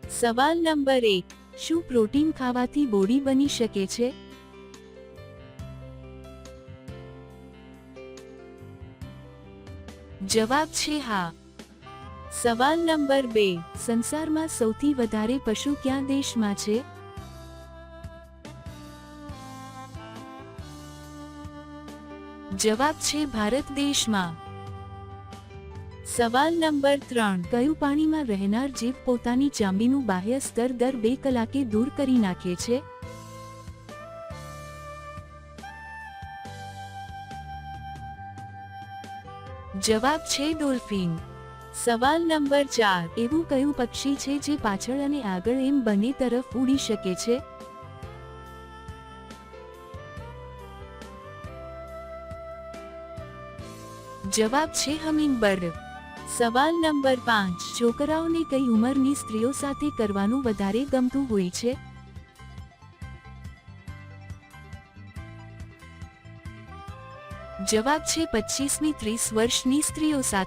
સવાલ નંબર 1, શું પ્રોટીન ખાવાથી બોડી બની શકે છે? જવાબ છે હા. સવાલ નંબર 2, સંસારમાં સૌથી વધારે પશુ કયા દેશમાં છે? જવાબ છે ભારત દેશમાં. સવાલ નંબર 3, કયું પાણીમાં રહેનાર જીવ પોતાની ચામડીનું બાહ્ય સ્તર દર 2 કલાકે દૂર કરી નાખે છે? જવાબ છે ડોલ્ફિન. સવાલ નંબર 4, એવું કયું પક્ષી છે જે પાછળ અને આગળ એમ બંને તરફ ઉડી શકે છે? જવાબ છે હમિંગબર્ડ. સવાલ નંબર 5, છોકરાઓને કઈ ઉંમરની સ્ત્રીઓ સાથે કરવાનું વધારે ગમતું હોય છે? જવાબ છે 25 થી 30 વર્ષની સ્ત્રીઓ સાથે.